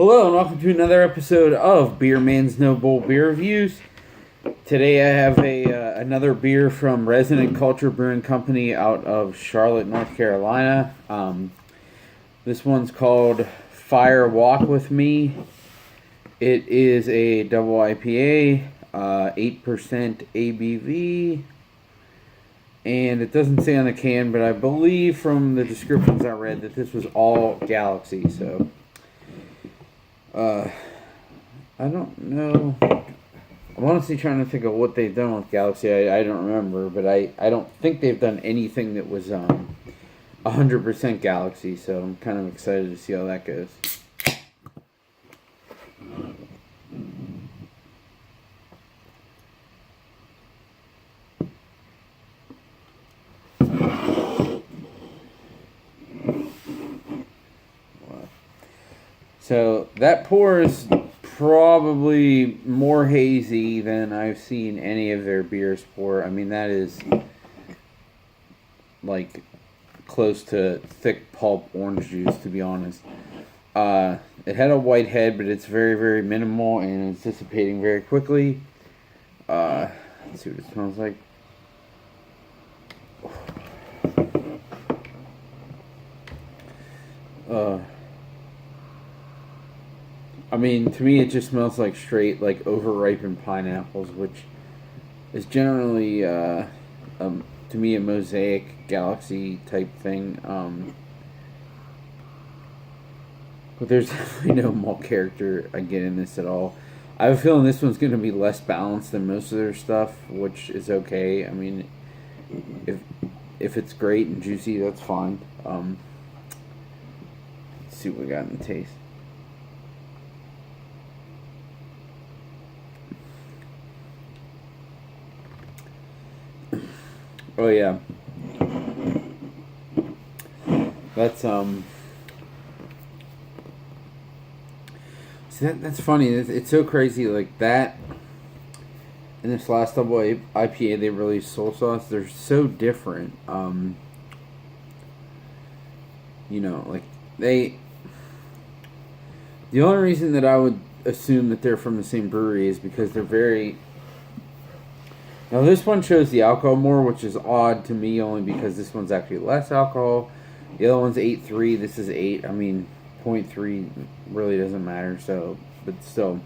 Hello and welcome to another episode of Beer Man's No Bull Beer Reviews. Today I have another beer from Resonant Culture Brewing Company out of Charlotte, North Carolina. This one's called Fire Walk With Me. It is a double IPA, 8% ABV, and it doesn't say on the can, but I believe from the descriptions I read that this was all Galaxy, so I don't know. I'm honestly trying to think of what they've done with Galaxy. I don't remember, but I don't think they've done anything that was 100% Galaxy, so I'm kind of excited to see how that goes. So that pour is probably more hazy than I've seen any of their beers pour. I mean, that is like close to thick pulp orange juice, to be honest. It had a white head, but it's very, very minimal and it's dissipating very quickly. Let's see what it smells like. I mean, to me, it just smells like straight, like, over-ripened pineapples, which is generally, to me, a Mosaic Galaxy type thing. But there's definitely no malt character, again, in this at all. I have a feeling this one's going to be less balanced than most of their stuff, which is okay. I mean, if it's great and juicy, that's fine. Let's see what we got in the taste. Oh yeah, that's See, that's funny. It's so crazy. Like that, in this last double IPA they released, Soul Sauce. They're so different. Like they. The only reason that I would assume that they're from the same brewery is because they're very. Now this one shows the alcohol more, which is odd to me only because this one's actually less alcohol. The other one's 8.3, this is 8. I mean, 0.3 really doesn't matter, so, but still.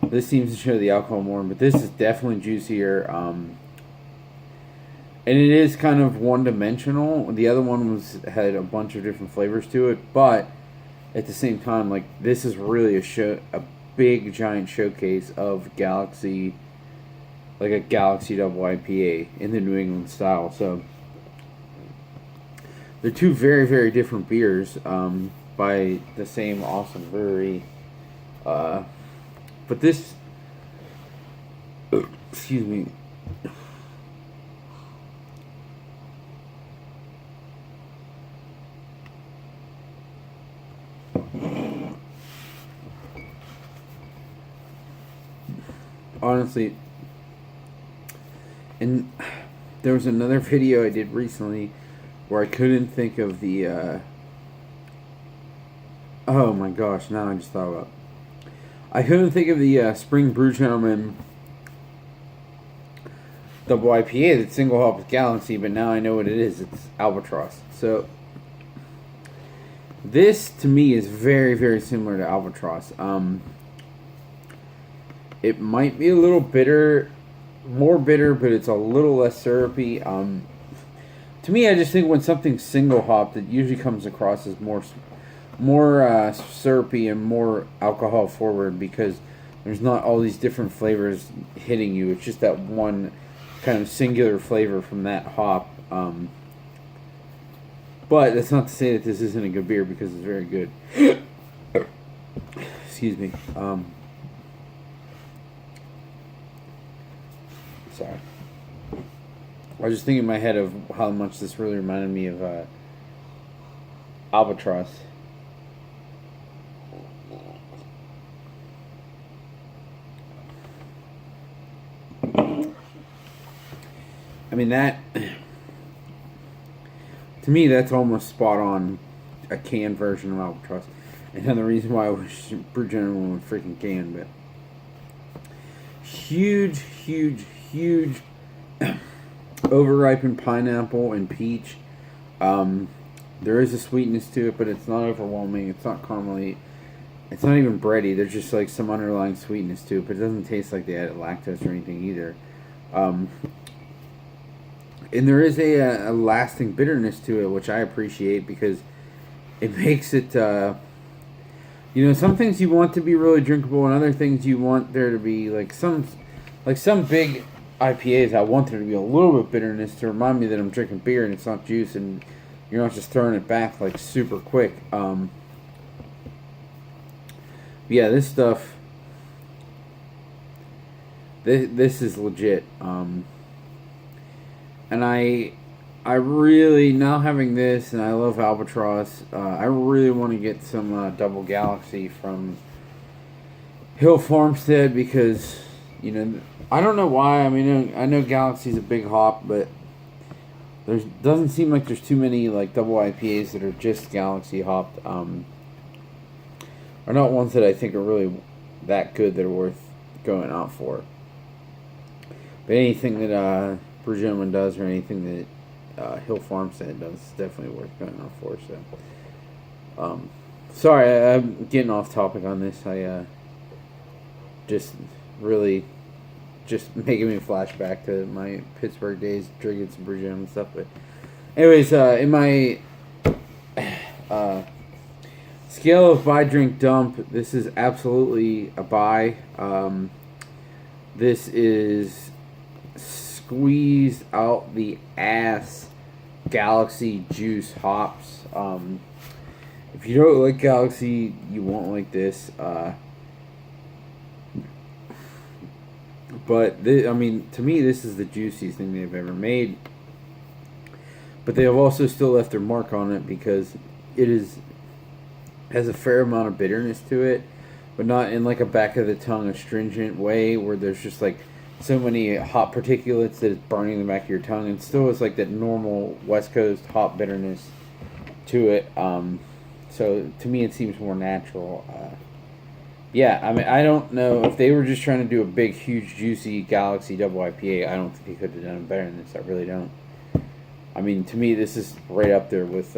This seems to show the alcohol more, but this is definitely juicier. And it is kind of one-dimensional. The other one had a bunch of different flavors to it, but at the same time, like, this is really a big, giant showcase of Galaxy, like a Galaxy double IPA in the New England style. So they're two very, very different beers by the same awesome brewery. But this, excuse me. Honestly, and there was another video I did recently where I couldn't think of the, oh my gosh, now I just thought about it. I couldn't think of the Spring Brew Gentleman double IPA that's single hop with Galaxy, but now I know what it is. It's Albatross. So this to me is very, very similar to Albatross. It might be a little bitter, more bitter, but it's a little less syrupy. To me, I just think when something's single hopped, it usually comes across as more syrupy and more alcohol forward because there's not all these different flavors hitting you. It's just that one kind of singular flavor from that hop. But that's not to say that this isn't a good beer because it's very good. Excuse me. Sorry. I was just thinking in my head of how much this really reminded me of Albatross. I mean, that, to me, that's almost spot on a canned version of Albatross. Another reason why I wish Brew General would freaking can, but huge, huge, huge overripened pineapple and peach. There is a sweetness to it, but it's not overwhelming. It's not caramely. It's not even bready. There's just like some underlying sweetness to it, but it doesn't taste like they added lactose or anything either. And there is a lasting bitterness to it, which I appreciate because it makes it. Some things you want to be really drinkable, and other things you want there to be like some big IPAs. I want there to be a little bit of bitterness to remind me that I'm drinking beer and it's not juice, and you're not just throwing it back like super quick. Yeah, this stuff. This is legit. And I really, now having this, and I love Albatross, I really want to get some Double Galaxy from Hill Farmstead because, I don't know why. I mean, I know Galaxy's a big hop, but there doesn't seem like there's too many like double IPAs that are just Galaxy hopped. Are not ones that I think are really that good that are worth going out for. But anything that Brew Gentleman does or anything that Hill Farmstead does is definitely worth going out for. So, sorry, I'm getting off topic on this. I just really just making me flashback to my Pittsburgh days drinking some Brew Gentleman stuff. But anyways, in my scale of buy, drink, dump, this is absolutely a buy. This is squeezed out the ass Galaxy juice hops. If you don't like Galaxy, you won't like this. But to me, this is the juiciest thing they've ever made. But they have also still left their mark on it because it has a fair amount of bitterness to it, but not in like a back of the tongue astringent way where there's just like so many hop particulates that it's burning the back of your tongue. And still has like that normal West Coast hop bitterness to it. So to me, it seems more natural. I don't know if they were just trying to do a big, huge, juicy Galaxy Double IPA. I don't think they could have done it better than this. I really don't. I mean, to me, this is right up there with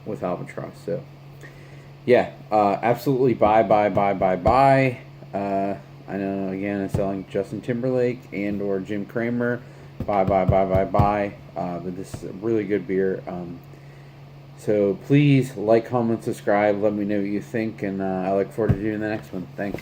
Albatross. So, yeah, absolutely buy. I know, again, I'm selling Justin Timberlake and or Jim Cramer. Buy. But this is a really good beer. So please like, comment, subscribe. Let me know what you think, and I look forward to doing the next one. Thanks.